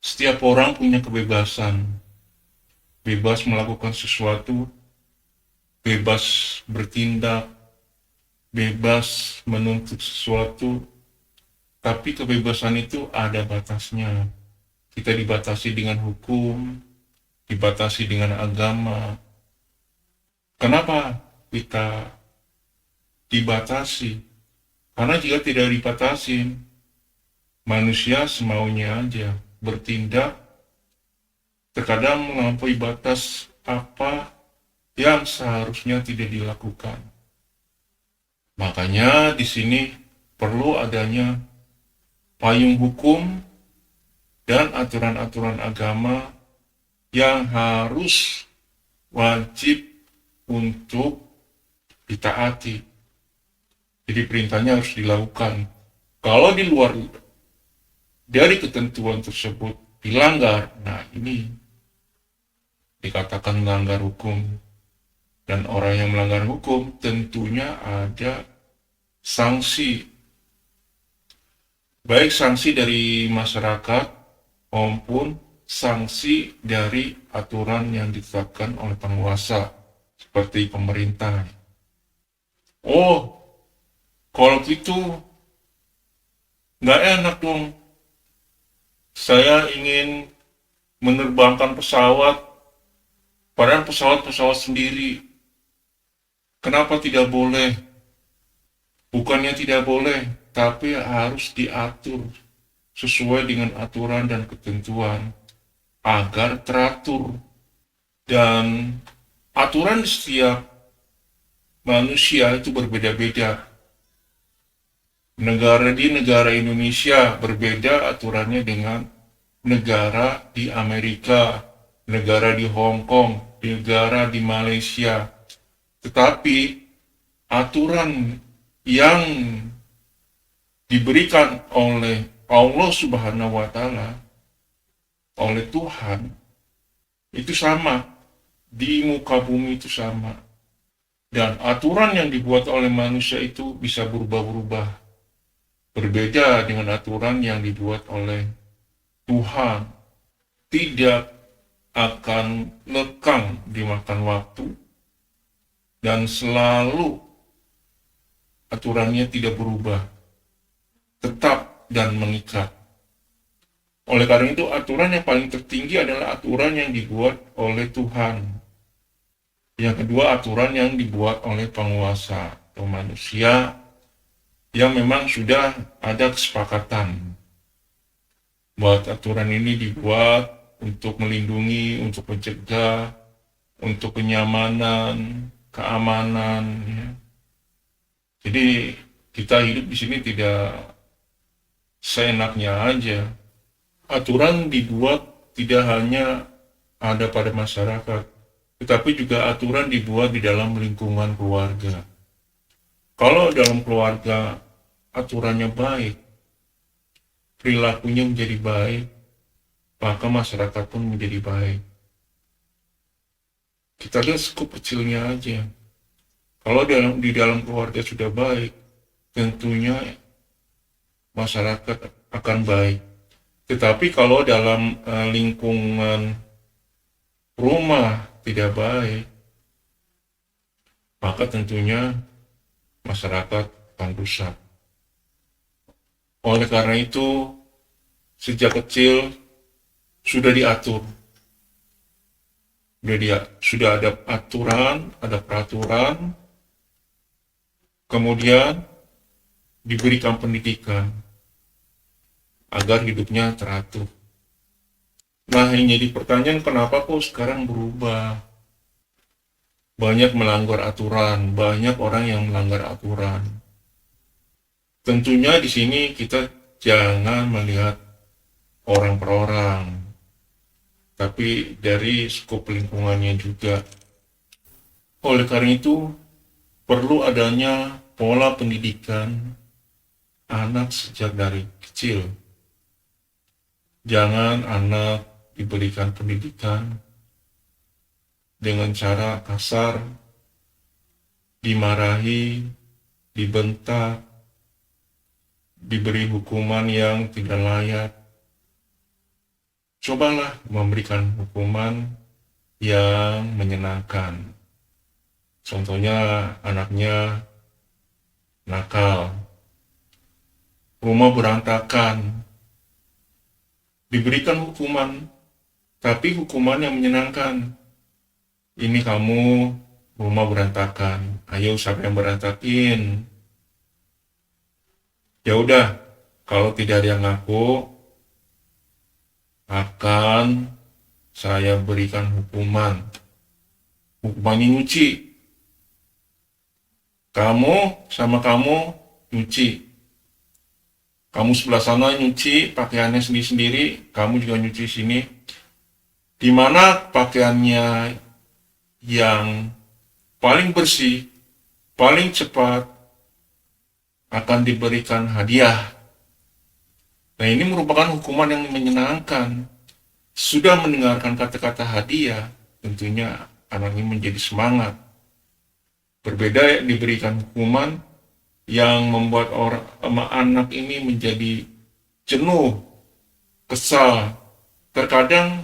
Setiap orang punya kebebasan, bebas melakukan sesuatu, bebas bertindak, bebas menuntut sesuatu, tapi kebebasan itu ada batasnya. Kita dibatasi dengan hukum, dibatasi dengan agama. Kenapa kita dibatasi? Karena jika tidak dibatasi, manusia semaunya aja bertindak, terkadang melampaui batas apa yang seharusnya tidak dilakukan. Makanya di sini perlu adanya payung hukum dan aturan-aturan agama yang harus wajib untuk ditaati. Jadi perintahnya harus dilakukan. Kalau di luar dari ketentuan tersebut dilanggar, nah ini dikatakan melanggar hukum. Dan orang yang melanggar hukum tentunya ada sanksi. Baik sanksi dari masyarakat maupun sanksi dari aturan yang ditetapkan oleh penguasa seperti pemerintah. Oh, kalau gitu nggak enak dong. Saya ingin menerbangkan pesawat, padahal pesawat-pesawat sendiri. Kenapa tidak boleh? Bukannya tidak boleh, tapi harus diatur sesuai dengan aturan dan ketentuan agar teratur. Dan aturan di setiap manusia itu berbeda-beda. Negara Indonesia berbeda aturannya dengan negara di Amerika, negara di Hong Kong, negara di Malaysia. Tetapi aturan yang diberikan oleh Allah Subhanahu wa Ta'ala, oleh Tuhan, itu sama. Di muka bumi itu sama. Dan aturan yang dibuat oleh manusia itu bisa berubah-ubah. Berbeda dengan aturan yang dibuat oleh Tuhan. Tidak akan lekang dimakan waktu. Dan selalu aturannya tidak berubah. Tetap dan mengikat. Oleh karena itu, aturan yang paling tertinggi adalah aturan yang dibuat oleh Tuhan. Yang kedua, aturan yang dibuat oleh penguasa atau manusia yang memang sudah ada kesepakatan. Buat aturan ini dibuat untuk melindungi, untuk mencegah, untuk kenyamanan, keamanan. Ya. Jadi kita hidup di sini tidak seenaknya aja. Aturan dibuat tidak hanya ada pada masyarakat, tetapi juga aturan dibuat di dalam lingkungan keluarga. Kalau dalam keluarga aturannya baik, perilakunya menjadi baik, maka masyarakat pun menjadi baik. Kita lihat skup kecilnya aja. Kalau di dalam keluarga sudah baik, tentunya masyarakat akan baik. Tetapi kalau dalam lingkungan rumah tidak baik, maka tentunya masyarakat akan rusak. Oleh karena itu, sejak kecil sudah diatur, sudah ada aturan, ada peraturan, kemudian diberikan pendidikan agar hidupnya teratur. Nah, yang jadi pertanyaan kenapa kok sekarang berubah? Banyak melanggar aturan, banyak orang yang melanggar aturan. Tentunya di sini kita jangan melihat orang per orang, tapi dari skop lingkungannya juga. Oleh karena itu, perlu adanya pola pendidikan anak sejak dari kecil. Jangan anak diberikan pendidikan dengan cara kasar, dimarahi, dibentak, diberi hukuman yang tidak layak, cobalah memberikan hukuman yang menyenangkan. Contohnya anaknya nakal, rumah berantakan, diberikan hukuman, tapi hukuman yang menyenangkan. Ini kamu rumah berantakan, ayo siapa yang berantakin? Ya udah, kalau tidak ada yang ngaku, akan saya berikan hukuman. Hukumannya nyuci. Kamu sama kamu nyuci. Kamu sebelah sana nyuci pakaiannya sendiri-sendiri, kamu juga nyuci sini. Di mana pakaiannya yang paling bersih, paling cepat akan diberikan hadiah. Nah, ini merupakan hukuman yang menyenangkan. Sudah mendengarkan kata-kata hadiah, tentunya anak ini menjadi semangat. Berbeda diberikan hukuman yang membuat anak ini menjadi jenuh, kesal, terkadang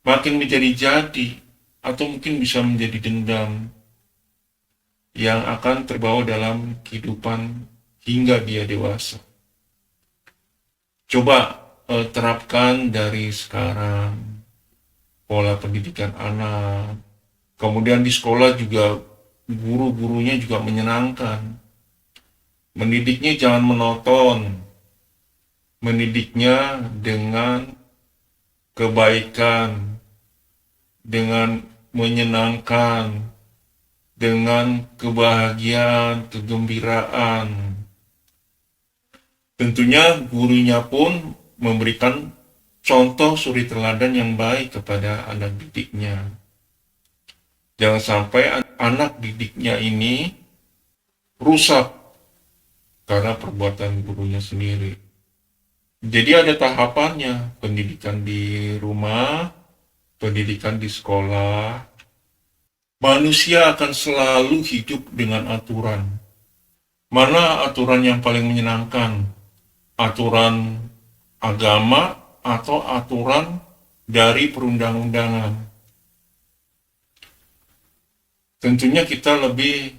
makin menjadi jadi, atau mungkin bisa menjadi dendam yang akan terbawa dalam kehidupan hingga dia dewasa. Coba terapkan dari sekarang pola pendidikan anak. Kemudian di sekolah juga guru-gurunya juga menyenangkan. Mendidiknya jangan monoton. Mendidiknya dengan kebaikan, dengan menyenangkan, dengan kebahagiaan, kegembiraan. Tentunya gurunya pun memberikan contoh suri teladan yang baik kepada anak didiknya. Jangan sampai anak didiknya ini rusak karena perbuatan gurunya sendiri. Jadi ada tahapannya, pendidikan di rumah, pendidikan di sekolah. Manusia akan selalu hidup dengan aturan. Mana aturan yang paling menyenangkan? Aturan agama atau aturan dari perundang-undangan? Tentunya kita lebih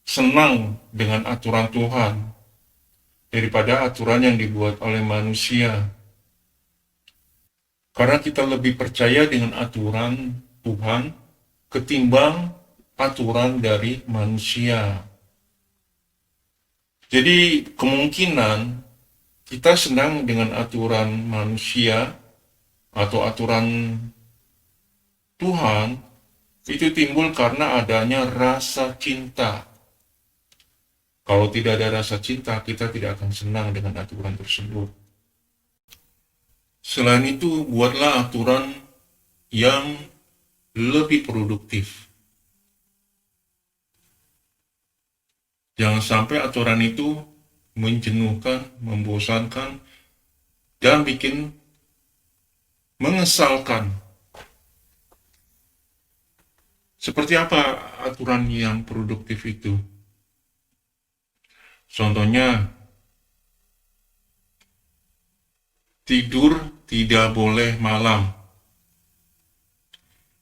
senang dengan aturan Tuhan daripada aturan yang dibuat oleh manusia. Karena kita lebih percaya dengan aturan Tuhan ketimbang aturan dari manusia. Jadi kemungkinan kita senang dengan aturan manusia atau aturan Tuhan itu timbul karena adanya rasa cinta. Kalau tidak ada rasa cinta, kita tidak akan senang dengan aturan tersebut. Selain itu, buatlah aturan yang lebih produktif. Jangan sampai aturan itu menjenuhkan, membosankan, dan bikin mengesalkan. Seperti apa aturan yang produktif itu? Contohnya, tidur tidak boleh malam.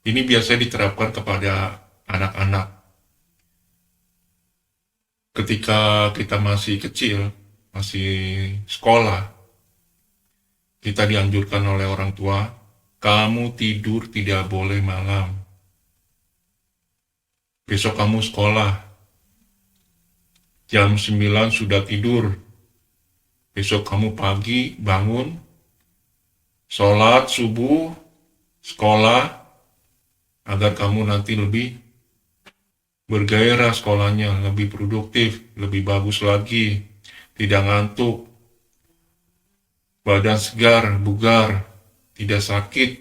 Ini biasa diterapkan kepada anak-anak. Ketika kita masih kecil, masih sekolah, kita dianjurkan oleh orang tua, kamu tidur tidak boleh malam. Besok kamu sekolah, jam 9 sudah tidur. Besok kamu pagi bangun, sholat subuh, sekolah, agar kamu nanti lebih bergairah sekolahnya, lebih produktif, lebih bagus lagi, tidak ngantuk, badan segar, bugar, tidak sakit.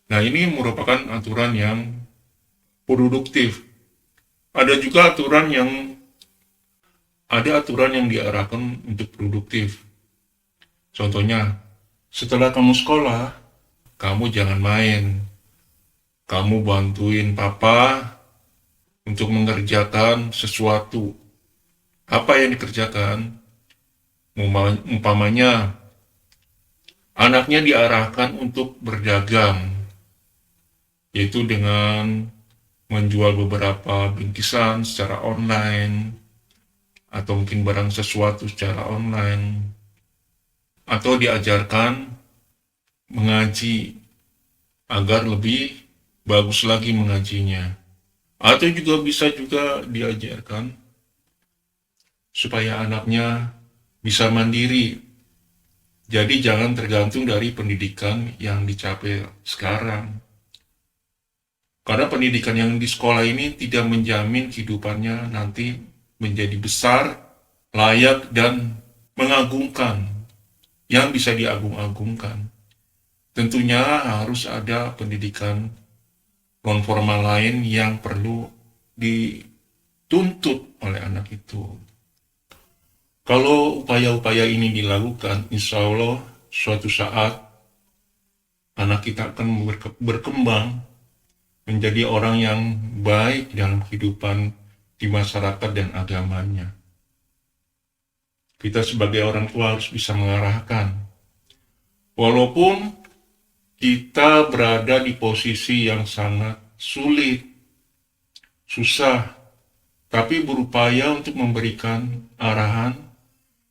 Nah, ini merupakan aturan yang produktif. Ada juga aturan yang diarahkan untuk produktif. Contohnya, setelah kamu sekolah, kamu jangan main. Kamu bantuin papa untuk mengerjakan sesuatu. Apa yang dikerjakan? Umpamanya, Anaknya diarahkan untuk berdagang, yaitu dengan menjual beberapa bingkisan secara online, atau mungkin barang sesuatu secara online, atau diajarkan mengaji agar lebih bagus lagi mengajinya. Atau juga bisa juga diajarkan supaya anaknya bisa mandiri. Jadi jangan tergantung dari pendidikan yang dicapai sekarang. Karena pendidikan yang di sekolah ini tidak menjamin kehidupannya nanti menjadi besar, layak, dan mengagumkan, yang bisa diagung-agungkan. Tentunya harus ada pendidikan non-formal lain yang perlu dituntut oleh anak itu. Kalau upaya-upaya ini dilakukan, insya Allah suatu saat anak kita akan berkembang menjadi orang yang baik dalam kehidupan di masyarakat dan agamanya. Kita sebagai orang tua harus bisa mengarahkan. Walaupun kita berada di posisi yang sangat sulit, susah, tapi berupaya untuk memberikan arahan,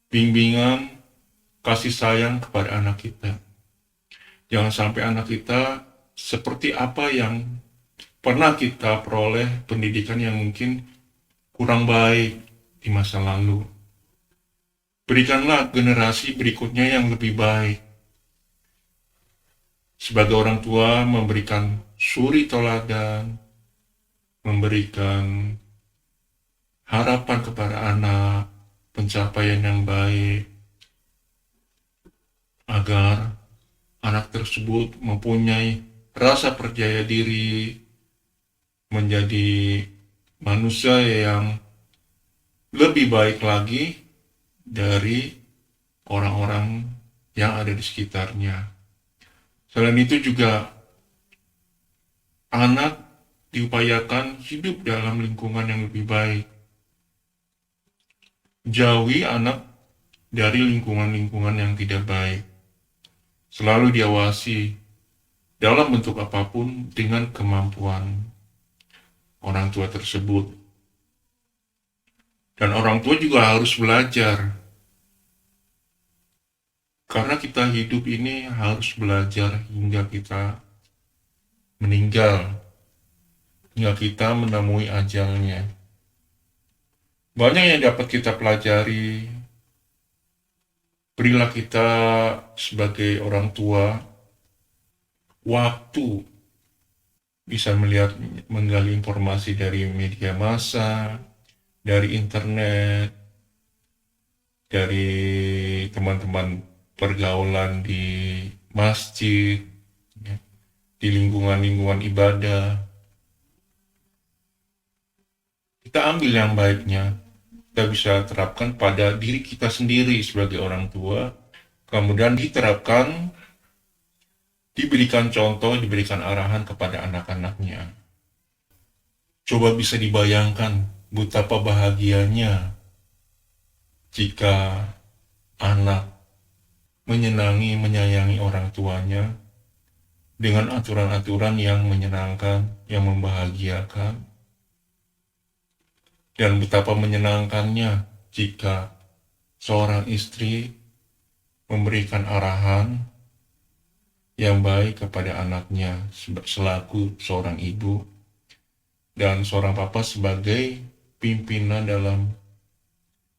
bimbingan, kasih sayang kepada anak kita. Jangan sampai anak kita seperti apa yang pernah kita peroleh, pendidikan yang mungkin kurang baik di masa lalu. Berikanlah generasi berikutnya yang lebih baik. Sebagai orang tua memberikan suri teladan, memberikan harapan kepada anak, pencapaian yang baik, agar anak tersebut mempunyai rasa percaya diri, menjadi manusia yang lebih baik lagi dari orang-orang yang ada di sekitarnya. Selain itu juga anak diupayakan hidup dalam lingkungan yang lebih baik. Jauhi anak dari lingkungan-lingkungan yang tidak baik. Selalu diawasi dalam bentuk apapun dengan kemampuan orang tua tersebut. Dan orang tua juga harus belajar. Karena kita hidup ini harus belajar hingga kita meninggal, hingga kita menemui ajalnya. Banyak yang dapat kita pelajari. Berilah kita sebagai orang tua waktu bisa melihat, menggali informasi dari media massa, dari internet, dari teman-teman pergaulan di masjid, di lingkungan-lingkungan ibadah. Kita ambil yang baiknya, kita bisa terapkan pada diri kita sendiri sebagai orang tua, kemudian diterapkan, diberikan contoh, diberikan arahan kepada anak-anaknya. Coba bisa dibayangkan betapa bahagianya jika anak menyenangi, menyayangi orang tuanya dengan aturan-aturan yang menyenangkan, yang membahagiakan. Dan betapa menyenangkannya jika seorang istri memberikan arahan yang baik kepada anaknya selaku seorang ibu, dan seorang papa sebagai pimpinan dalam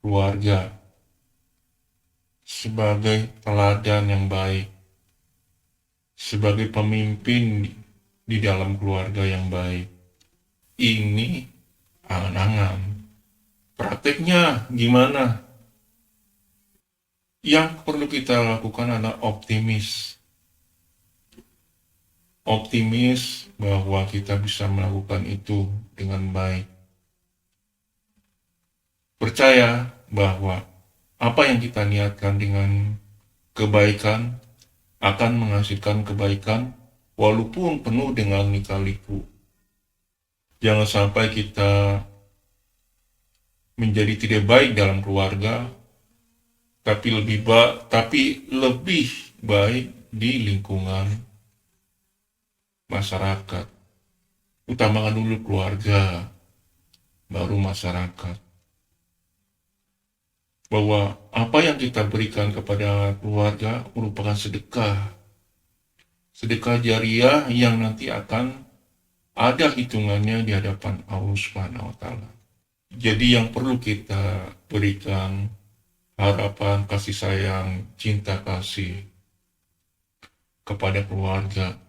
keluarga, sebagai teladan yang baik, sebagai pemimpin di dalam keluarga yang baik. Ini angan-angan. Prakteknya gimana? Yang perlu kita lakukan adalah optimis. Optimis bahwa kita bisa melakukan itu dengan baik. Percaya bahwa apa yang kita niatkan dengan kebaikan akan menghasilkan kebaikan walaupun penuh dengan lika-liku. Jangan sampai kita menjadi tidak baik dalam keluarga, tapi lebih baik di lingkungan masyarakat. Utamakan dulu keluarga, baru masyarakat. Bahwa apa yang kita berikan kepada keluarga merupakan sedekah. Sedekah jariah yang nanti akan ada hitungannya di hadapan Allah Subhanahu wa Ta'ala. Jadi yang perlu kita berikan harapan, kasih sayang, cinta kasih kepada keluarga.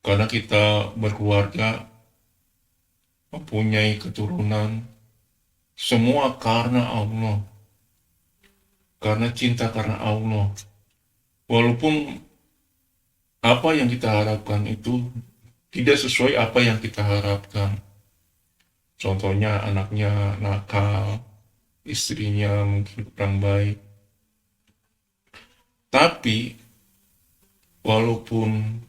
Karena kita berkeluarga, mempunyai keturunan, semua karena Allah. Karena cinta karena Allah. Walaupun apa yang kita harapkan itu tidak sesuai apa yang kita harapkan. Contohnya anaknya nakal, istrinya mungkin kurang baik. Tapi walaupun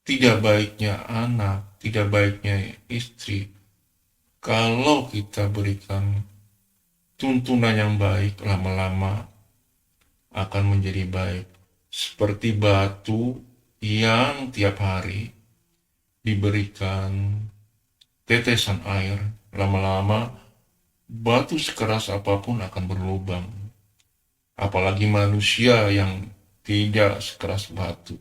tidak baiknya anak, tidak baiknya istri, kalau kita berikan tuntunan yang baik, lama-lama akan menjadi baik. Seperti batu yang tiap hari diberikan tetesan air, lama-lama batu sekeras apapun akan berlubang. Apalagi manusia yang tidak sekeras batu.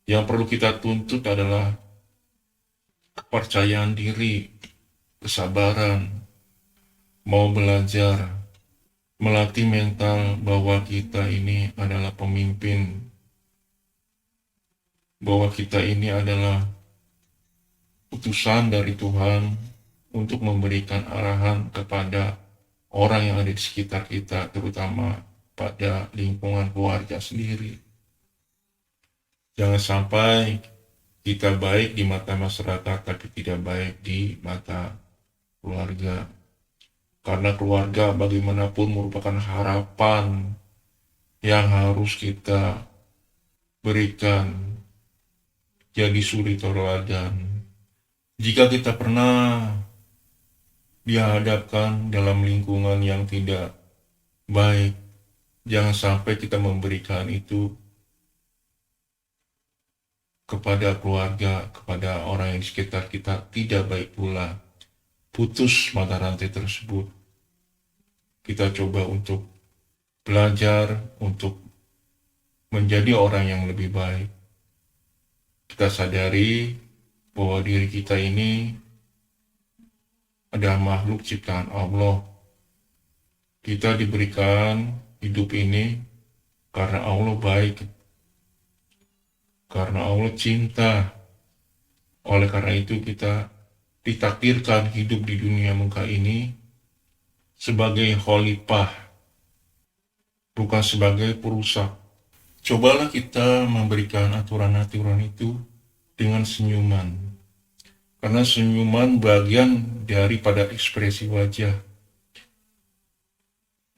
Yang perlu kita tuntut adalah kepercayaan diri, kesabaran, mau belajar, melatih mental bahwa kita ini adalah pemimpin, bahwa kita ini adalah utusan dari Tuhan untuk memberikan arahan kepada orang yang ada di sekitar kita, terutama pada lingkungan keluarga sendiri. Jangan sampai kita baik di mata masyarakat tapi tidak baik di mata keluarga. Karena keluarga bagaimanapun merupakan harapan yang harus kita berikan, jadi suri tauladan. Jika kita pernah dihadapkan dalam lingkungan yang tidak baik, jangan sampai kita memberikan itu kepada keluarga, kepada orang yang di sekitar kita tidak baik pula. Putus mata rantai tersebut. Kita coba untuk belajar, untuk menjadi orang yang lebih baik. Kita sadari bahwa diri kita ini adalah makhluk ciptaan Allah. Kita diberikan hidup ini karena Allah baik, karena Allah cinta. Oleh karena itu kita ditakdirkan hidup di dunia muka ini sebagai khalifah, bukan sebagai perusak. Cobalah kita memberikan aturan-aturan itu dengan senyuman. Karena senyuman bagian daripada ekspresi wajah.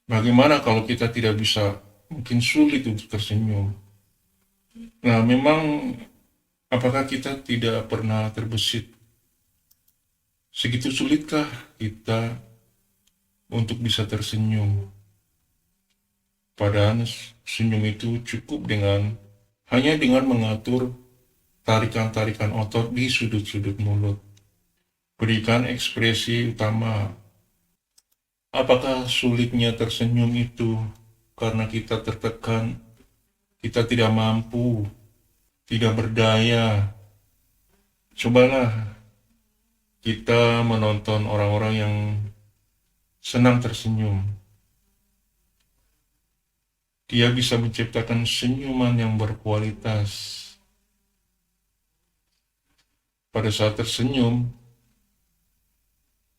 Bagaimana kalau kita tidak bisa, mungkin sulit untuk tersenyum. Nah, memang apakah kita tidak pernah terbesit? Segitu sulitkah kita untuk bisa tersenyum? Padahal senyum itu cukup hanya dengan mengatur tarikan-tarikan otot di sudut-sudut mulut. Berikan ekspresi utama. Apakah sulitnya tersenyum itu karena kita tertekan, kita tidak mampu, tidak berdaya? Cobalah kita menonton orang-orang yang senang tersenyum. Dia bisa menciptakan senyuman yang berkualitas. Pada saat tersenyum,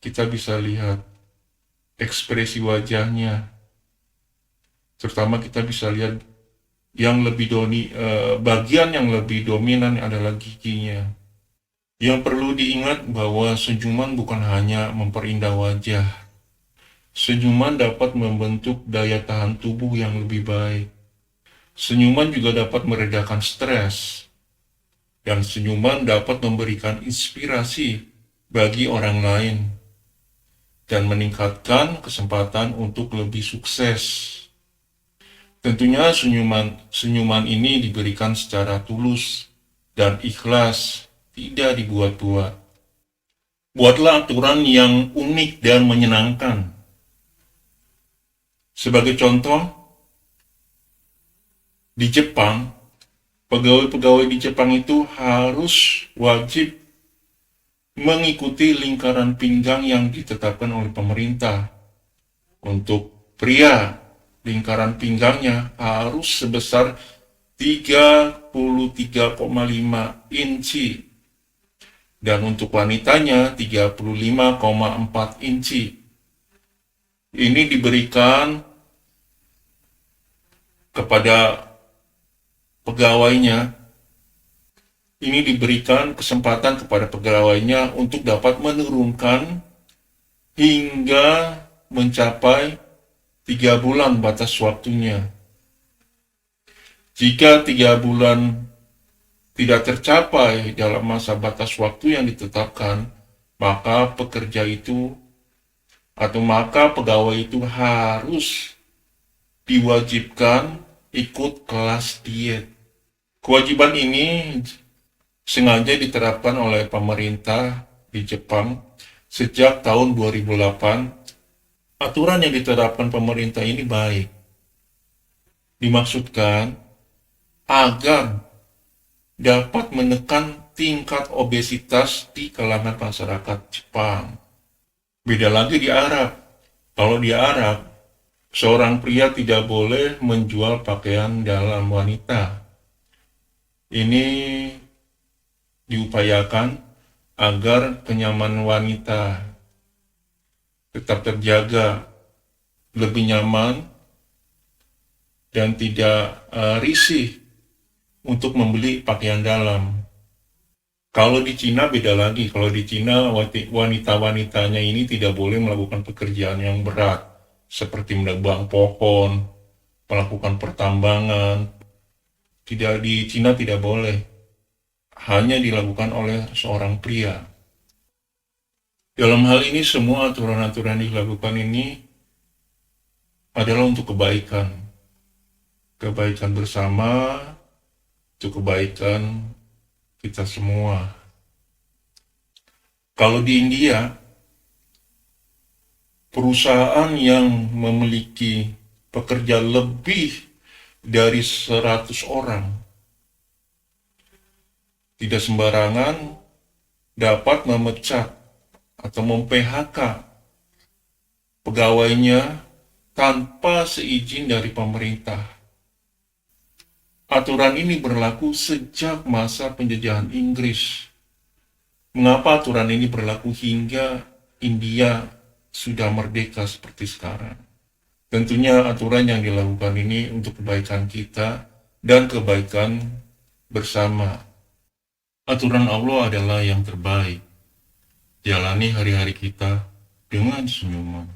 kita bisa lihat ekspresi wajahnya. Terutama kita bisa lihat bagian yang lebih dominan adalah giginya. Yang perlu diingat bahwa senyuman bukan hanya memperindah wajah. Senyuman dapat membentuk daya tahan tubuh yang lebih baik. Senyuman juga dapat meredakan stres. Dan senyuman dapat memberikan inspirasi bagi orang lain. Dan meningkatkan kesempatan untuk lebih sukses. Tentunya senyuman ini diberikan secara tulus dan ikhlas, tidak dibuat-buat. Buatlah aturan yang unik dan menyenangkan. Sebagai contoh, di Jepang, pegawai-pegawai di Jepang itu harus wajib mengikuti lingkaran pinggang yang ditetapkan oleh pemerintah. Untuk pria, lingkaran pinggangnya harus sebesar 33,5 inci. Dan untuk wanitanya 35,4 inci. Ini diberikan kepada pegawainya. Ini diberikan kesempatan kepada pegawainya untuk dapat menurunkan hingga mencapai 3 bulan batas waktunya. Jika 3 bulan tidak tercapai dalam masa batas waktu yang ditetapkan, maka pekerja itu atau maka pegawai itu harus diwajibkan ikut kelas diet. Kewajiban ini sengaja diterapkan oleh pemerintah di Jepang sejak tahun 2008. Aturan yang diterapkan pemerintah ini baik. Dimaksudkan agar dapat menekan tingkat obesitas di kalangan masyarakat Jepang. Beda lagi di Arab. Kalau di Arab, seorang pria tidak boleh menjual pakaian dalam wanita. Ini diupayakan agar kenyamanan wanita tetap terjaga, lebih nyaman, dan tidak risih untuk membeli pakaian dalam. Kalau di Cina beda lagi. Kalau di Cina wanita-wanitanya ini tidak boleh melakukan pekerjaan yang berat seperti menebang pohon, melakukan pertambangan. Tidak, di Cina tidak boleh. Hanya dilakukan oleh seorang pria. Dalam hal ini semua aturan-aturan yang dilakukan ini adalah untuk kebaikan. Kebaikan bersama, untuk kebaikan kita semua. Kalau di India, perusahaan yang memiliki pekerja lebih dari 100 orang tidak sembarangan dapat memecat atau mem-PHK pegawainya tanpa seizin dari pemerintah. Aturan ini berlaku sejak masa penjajahan Inggris. Mengapa aturan ini berlaku hingga India sudah merdeka seperti sekarang? Tentunya aturan yang dilakukan ini untuk kebaikan kita dan kebaikan bersama. Aturan Allah adalah yang terbaik. Jalani hari-hari kita dengan senyuman.